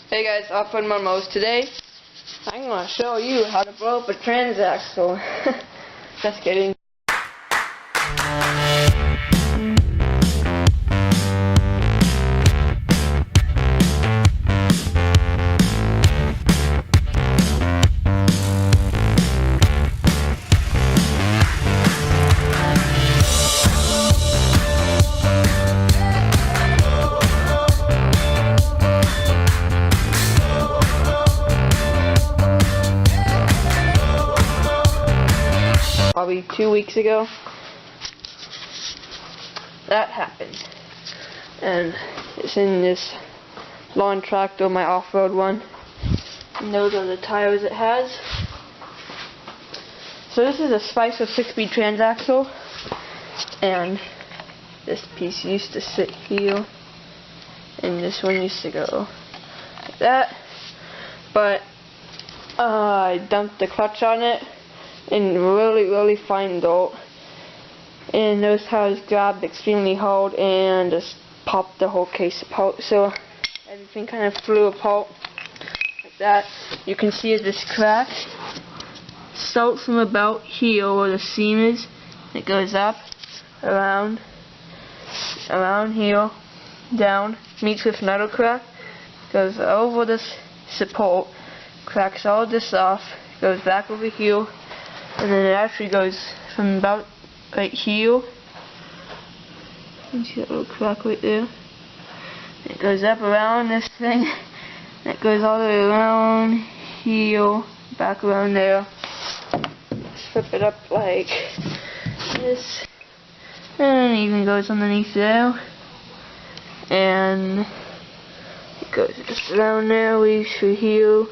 Hey guys, Offroad MudMowers. Today I'm going to show you how to blow up a transaxle. Just kidding. Probably 2 weeks ago, that happened, and it's in this lawn tractor, my off-road one, and those are the tires it has. So this is a Spicer 6-speed transaxle, and this piece used to sit here, and this one used to go like that, but I dumped the clutch on it and really fine dirt, and those tires grabbed extremely hard and just popped the whole case apart, so everything kind of flew apart like that. You can see this crack starts from about here where the seam is. It goes up around here, down, meets with another crack, goes over this support, cracks all this off, goes back over here, and then it actually goes from about right here. You see that little crack right there? It goes up around this thing. And it goes all the way around here, back around there. Just flip it up like this. And it even goes underneath there. And it goes just around there, leaves through here.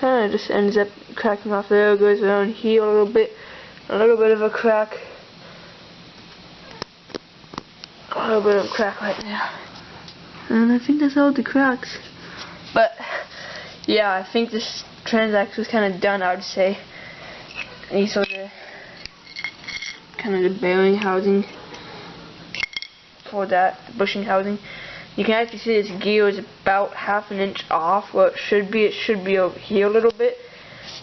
Kind of just ends up cracking off there, goes around here a little bit of a crack, a little bit of a crack right there, and I think that's all the cracks. But yeah, I think this transaxle is kind of done, I would say. These are the kind of the bearing housing for that, the bushing housing. You can actually see this gear is about ½ an inch off where it should be. It should be over here a little bit.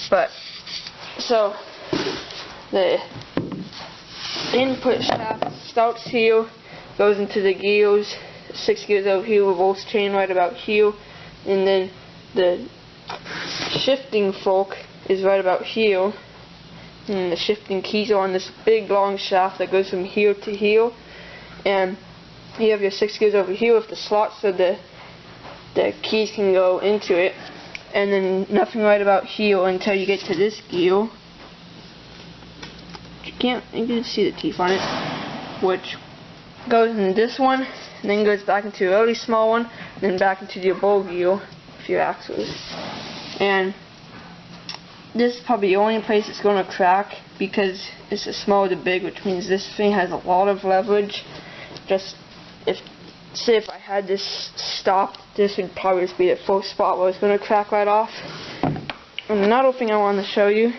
But, so, the input shaft starts here, goes into the gears, 6 gears over here, reverse chain right about here, and then the shifting fork is right about here, and the shifting keys are on this big long shaft that goes from here to here, and you have your 6 gears over here with the slots so the keys can go into it, and then nothing right about here until you get to this gear. You can see the teeth on it, which goes into this one, and then goes back into a really small one, and then back into the bowl gear with your axles. And this is probably the only place it's going to crack because it's a small to big, which means this thing has a lot of leverage. Say if I had this stopped, this would probably just be the first spot where it's going to crack right off. And another thing I wanted to show you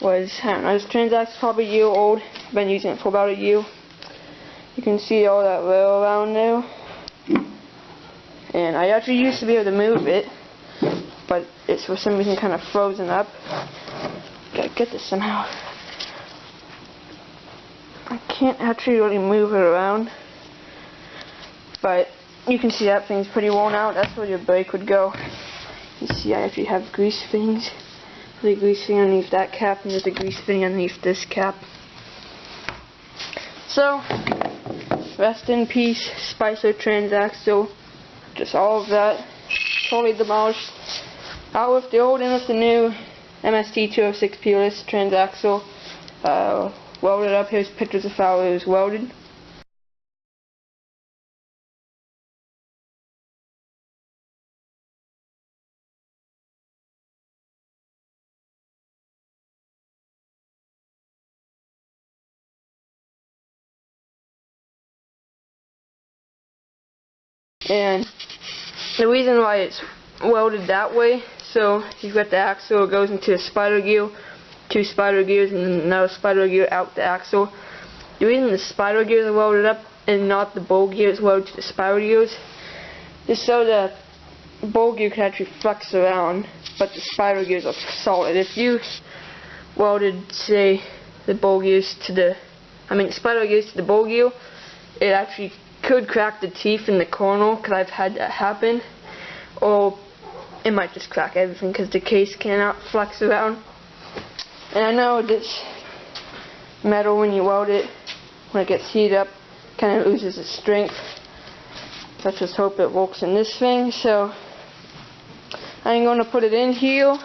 was, I don't know, this transaxle is probably a year old. I've been using it for about a year. You can see all that rail around there. And I actually used to be able to move it, but it's for some reason kind of frozen up. Gotta get this somehow. I can't actually really move it around, but you can see that thing's pretty worn out. That's where your brake would go. You see I actually have grease fittings. There's a grease fitting underneath that cap, and there's a grease fitting underneath this cap. So, rest in peace, Spicer transaxle. Just all of that. Totally demolished. Out with the old and with the new MST 206 Peerless transaxle. Welded up. Here's pictures of how it was welded. And the reason why it's welded that way, so you've got the axle, it goes into a spider gear, 2 spider gears, and then another spider gear out the axle. The reason the spider gears are welded up and not the bowl gears welded to the spiral gears is so that bowl gear can actually flex around, but the spiral gears are solid. If you welded, say, the bowl gears to the, spiral gears to the bowl gear, it actually could crack the teeth in the corner, because I've had that happen, or it might just crack everything because the case cannot flex around. And I know this metal, when you weld it, when it gets heated up, kind of loses its strength. Let's just hope it works in this thing. So I'm going to put it in here,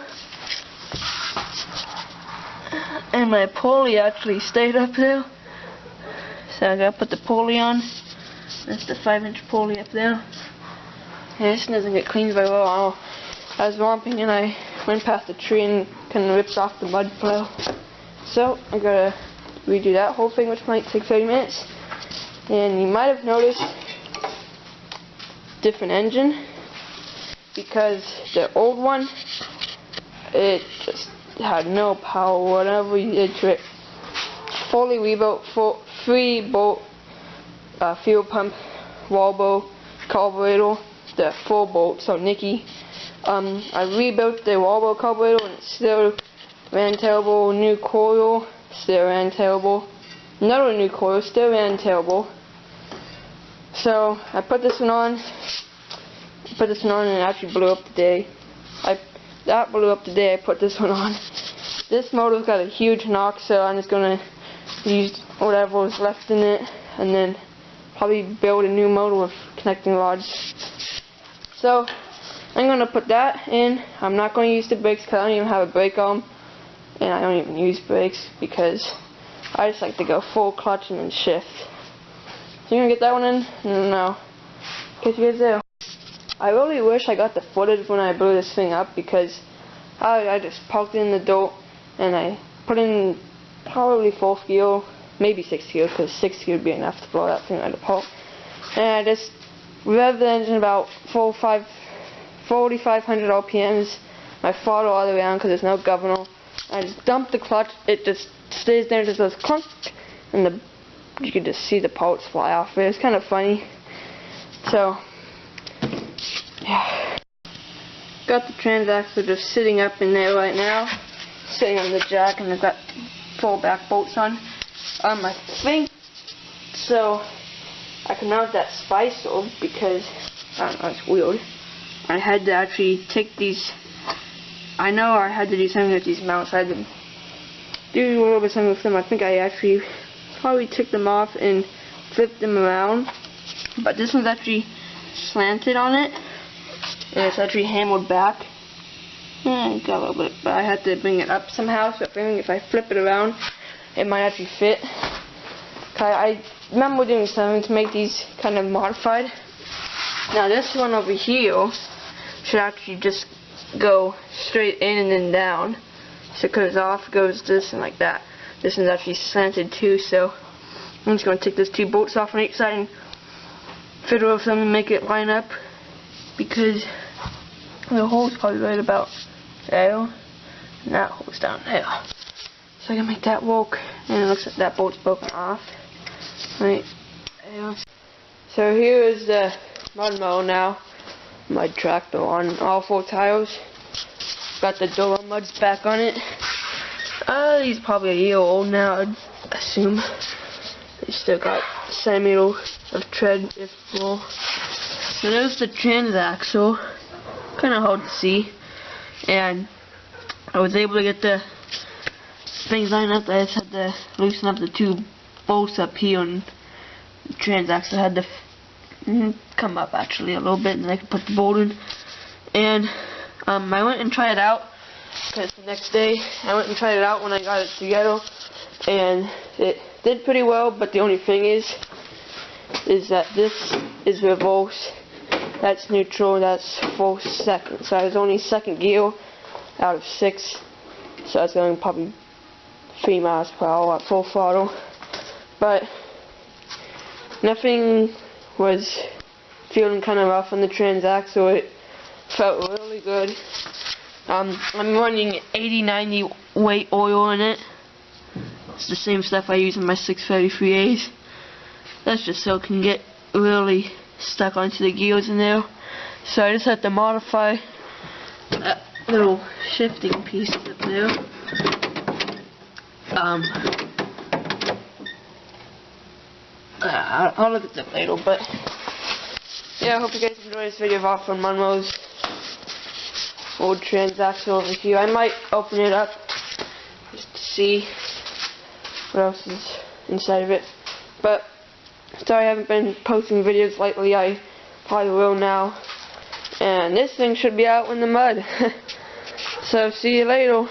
and my pulley actually stayed up there, so I gotta put the pulley on. That's the 5-inch pulley up there. And this doesn't get cleaned very well. I was romping and I went past the tree and kind of ripped off the mud plow. So I gotta redo that whole thing, which might take 30 minutes. And you might have noticed different engine, because the old one, it just had no power whatever you did to it. Fully rebuilt, 3-bolt fuel pump, wall carburetor, the 4-bolt, so Nicky. I rebuilt the wall carburetor and it still ran terrible. New coil, still ran terrible. Another new coil, still ran terrible. So I put this one on. And it actually blew up the day. That blew up the day I put this one on. This motor's got a huge knock, so I'm just gonna use whatever was left in it and then probably build a new motor with connecting rods. So I'm gonna put that in. I'm not gonna use the brakes because I don't even have a brake arm, and I don't even use brakes because I just like to go full clutch and then shift. So you're gonna get that one in, and now, in case you guys do. I really wish I got the footage when I blew this thing up, because I just parked it in the dirt and I put in probably 4th gear, maybe 6th gear, because 6th gear would be enough to blow that thing out of the park. And I just revved the engine about 4,500 RPMs. I throttle all the way down because there's no governor. I just dumped the clutch. It just stays there, just goes clunk, and you can just see the parts fly off it. It's kind of funny. So yeah, got the transaxle just sitting up in there right now, sitting on the jack, and I've got 4 back bolts on. I think so I can mount that spicer, because I don't know, it's weird. I had to actually take these. I know I had to do something with these mounts. I had to do a little bit something with them. I think I actually probably took them off and flipped them around. But this one's actually slanted on it, and it's actually hammered back. Got a little bit, but I had to bring it up somehow. So if I flip it around, it might actually fit. I remember doing something to make these kind of modified. Now this one over here should actually just go straight in and then down. So it goes off, goes this and like that. This one's actually slanted too, so I'm just going to take those 2 bolts off on each side and fiddle with them and make it line up, because the hole's probably right about there, and that hole's down there. So I can make that work, and it looks like that bolt's broken off. Right there. So here is the MudMower now. Mud tractor on all 4 tires. Got the door muds back on it. These probably a year old now, I'd assume. They still got a centimeter of tread, if more. So there's the transaxle. Kind of hard to see. And I was able to get the things lined up. I just had to loosen up the 2 bolts up here, and the transaxle had to come up actually a little bit, and then I could put the bolt in. And I went and tried it out, because the next day I went and tried it out when I got it together, and it did pretty well. But the only thing is that this is reverse, that's neutral, that's 4 seconds. So I was only 2nd gear out of 6, so I was going probably 3 miles per hour at full throttle. But nothing was feeling kind of rough on the transaxle. It felt really good. I'm running 80-90 weight oil in it. It's the same stuff I use in my 633As. That's just so it can get really stuck onto the gears in there. So I just had to modify that little shifting piece up there. I'll look at that later, but yeah, I hope you guys enjoyed this video of Offroad MudMowers old transaxle review. I might open it up just to see what else is inside of it, but sorry I haven't been posting videos lately. I probably will now, and this thing should be out in the mud. So see you later.